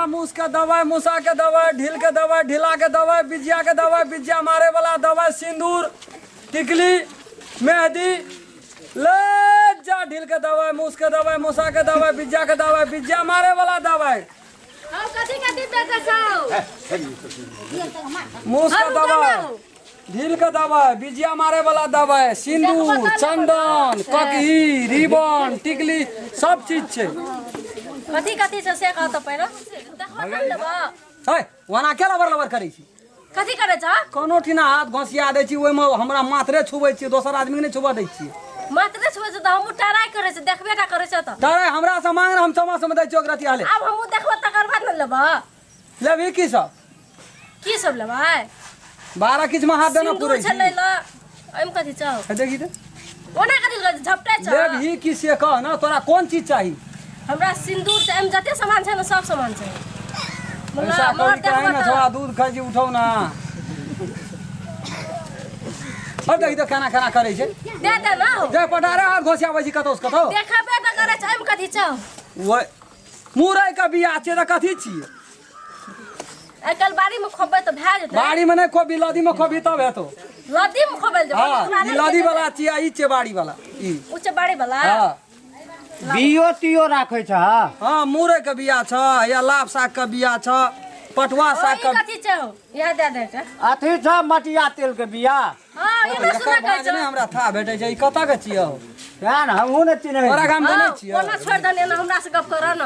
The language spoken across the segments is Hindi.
मूस के दवाई, मूसा के दवाई, ढील के दवाई, ढीला के दवाई, बिजिया के दवाई, बिजिया मारे वाला दवाई, सिंदूर, टिकली, मेहंदी, ले जा ढील के दवाई, मूस के दवाई, मूसा के दवाई, बिजिया के दवाई, बिजिया मारे वाला दवाई, मूस का दवाई, ढील का दवाई, बिजिया मारे वाला दवाई, सिंदूर, चंदन, ककही, रिबन, टिकली, सब चीज छे। कथी कथी से कह तो पहिरो है वना के लबर करै छी, कथी करे छ कोनो ठिना हाथ घसिया दै छी, ओइ में हमरा माथरे छुबै छी, दोसर आदमी नै छुबा दै छी। माथरे छुबै छ त हम टराई करे छ, देखबे टा करे छ त तरे हमरा से मांग हम समझ में दै छी ओकरा तिहाले। अब हम देखबो तकर बाद न लेबा लेबी की सब लेबै 12 किछ में हाथ देना पुरै छी। ले ल एम कथी छ देखी त ओना कथी झपटे छ। लेबी की से कह ना, तोरा कोन चीज चाही? हमरा सिंदूर से एम जते सामान छै न सब सामान छै। ऐसा कोई कहे ना थोड़ा दूध खाइ छी उठाउ ना। अब देखी त खाना खाना करे छै, दे दे ना जे पटारे हाथ घोसियाबै छी कतौ से कतौ। देखबे त करे छ एम कथी छ। वो मुरई का बिया छै त कथी छियै? आइकल बाड़ी में खोबै त भए जेतै। बाड़ी में नै खोबी, लदी में खोबी तब हेतौ। लदी में खोबै जे हां ई लदी वाला छियै, ई छै बाड़ी वाला, ई उच्च बाड़ी वाला। हां बियो तियो राखै छ। हां मुरई के बिया छ या लाभ साग के बिया छ, पटुआ साग के कथी छ यह दे दे छ। अथी छ मटिया तेल के बिया। हां ये ना सुना कहै छ। हमरा था भेटै छै, ई कत के छियै? जान हमहु न चिन्है। तोरा गाम के नै छियै? ओना छोड़ दने ना हमरा से गप कर न।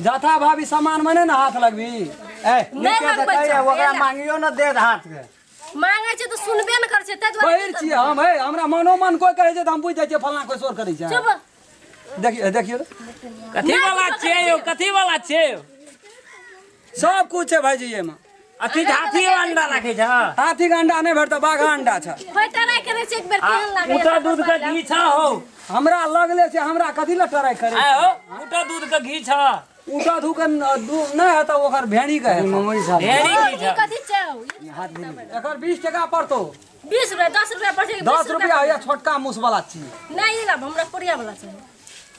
जाथा भाभी सामान में नै ना हाथ लगबी। ए नीचे त कहिए ओकरा मांगियो न दे हाथ के। मांगे छै त सुनबे न कर छै, तै दुआरे बहिर छियै हम। है हमरा मनो मन कोई कहै छै त हम बुझ जाइ छियै फलना कोई शोर करै छै। चुप देखियो देखियो कथी वाला छै यौ, कथी वाला छै? सब कुछ छै भाईजी ये में। अथी हाथी अंडा राखै छ। हाथी के अंडा नै भेटत, बाघ अंडा छ। होय टराई करे छै एक बेर केहन लागे। ऊटा दूध के घी छ हो। हमरा लगले छै, हमरा कथी ल टराई करे? आय हो ऊटा दूध के घी छ। ऊटा धू के नै है त ओकर भेड़ी के है। ढेरी घी छ। कथी छै एकर 20 टका पड़तो। 20 रुपया 10 रुपया पर छै। 10 रुपया है छोटका मुस वाला चीज। नहीं ना हमरा पुरिया वाला चाहिए,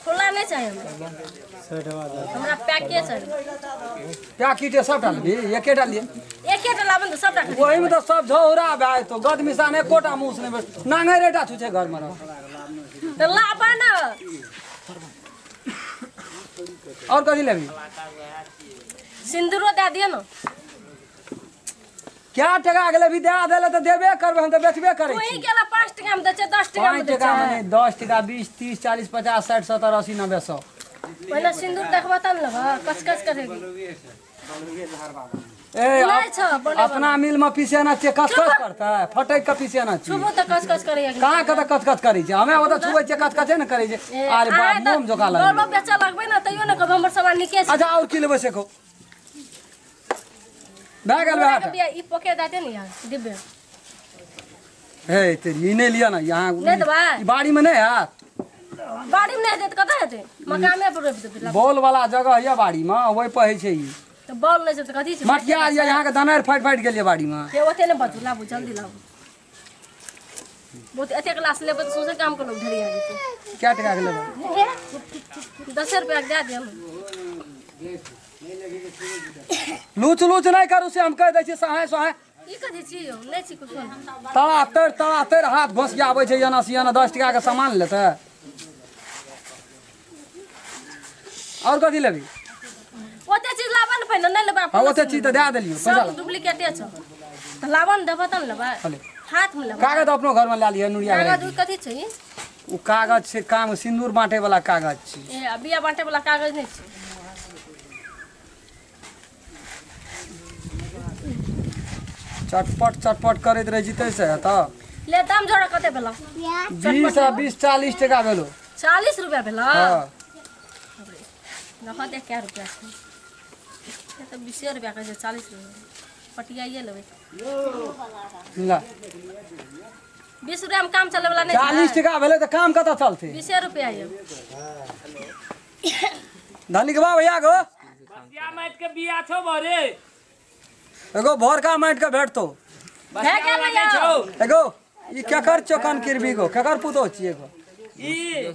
खुला नहीं चाहिए हमरा पैके चाहिए। क्या कीटे सब डालबी? एके डालिए, एके लाबन तो सब रख। ओही में तो सब झौरा भाई तो गद मिसान एकोटा मुस नै नांगे रेटा छुछे घर में रह। तो लाबा ना और कथी लेबी? सिंदूरो दे दियो ना। क्या टका के लेबी? दे देले त देबे करबे, हम त बेचबे करै वही छी। केला 5 टका में दे छै, 10 टका में 5 दे टका में छै। नहीं, 10 टका, 20, 30, 40, 50, 60, 70, 80, 90, 100। पहले सिंदूर देखबा तब लेबा, कस करेगी। ए नहीं छ बोले अपना मिल में पीसे ना छै, कस करता है, फटक के पीसे ना छै। छुबो तो कस करेगी। कहां के त कस करै छै? हमें ओत छुबै छै कस नै करै छै। अरे बाप मुंह जोका लागे। लोलो बेचा लगबे ना तइयो ना कब हमर सामान निके छै। अच्छा और की लेबे से को? बैग अलबे हाथ। ई पोके दाते नहीं यार डिब्बे। हे तेरी ई नै लिया ना यहां। नहीं देबा ई बाड़ी में नै है। बाड़ी में नहीं देत कत हेते? मकामे पर रोप देते। बॉल वाला जगह है बाड़ी में, ओइ पे है छै ई। तो बॉल नहीं छै त कथी छै? मटिया या यहां के दनेर फाइट गेलिए बाड़ी में। ये ओते ने बचू लाबू जल्दी लाबू। बहुत एते क्लास लेबे त सोचे काम कर लोग ढेरी आ जेते। क्या टका के लेबे? 10 रुपया दे दियो। लूच नहीं करू से हम कह दै छी सहाय सहाय। ई कथी छी यौ? नहीं छी कुछ। तड़ा तर हाथ घोसियाबै छै जना सियाना 10 टका के सामान लेते। और कथी लेबी? ओते चीज लाबन पहिने नहीं लेबा। हां ओते चीज त दे देलियो पैसा। सब डुप्लीकेटे छ त लाबन देबा त लेबा। हाथ में लेबा। कागज अपनो घर में ला लिया नुरिया। कागज कथी छै? उ कागज छै काम सिंदूर बांटे वाला कागज छै। ए बिया बांटे वाला कागज नहीं छै। चटपट करैत रह जीते से त ले दाम जोड़ा कते भेला? 20 40 टका भेलो। 40 रुपया भेला। हां नखा दे क्या रुपया छै? ये तो 20 रुपया के छै, 40 रुपया पटियाइए लेबे। ला 20 रुपया में काम चले वाला नहीं। 40 टका भेले त काम कत चलते? 20 रुपया ये। धनिक बा भैया गो कसिया माइट के बिया छौ बरे। एगो भोरका माइट के भेटतो। है क्या भैया? एगो ई केकर चोकन किरबी गो केकर पुतो छिए गो? ई ये,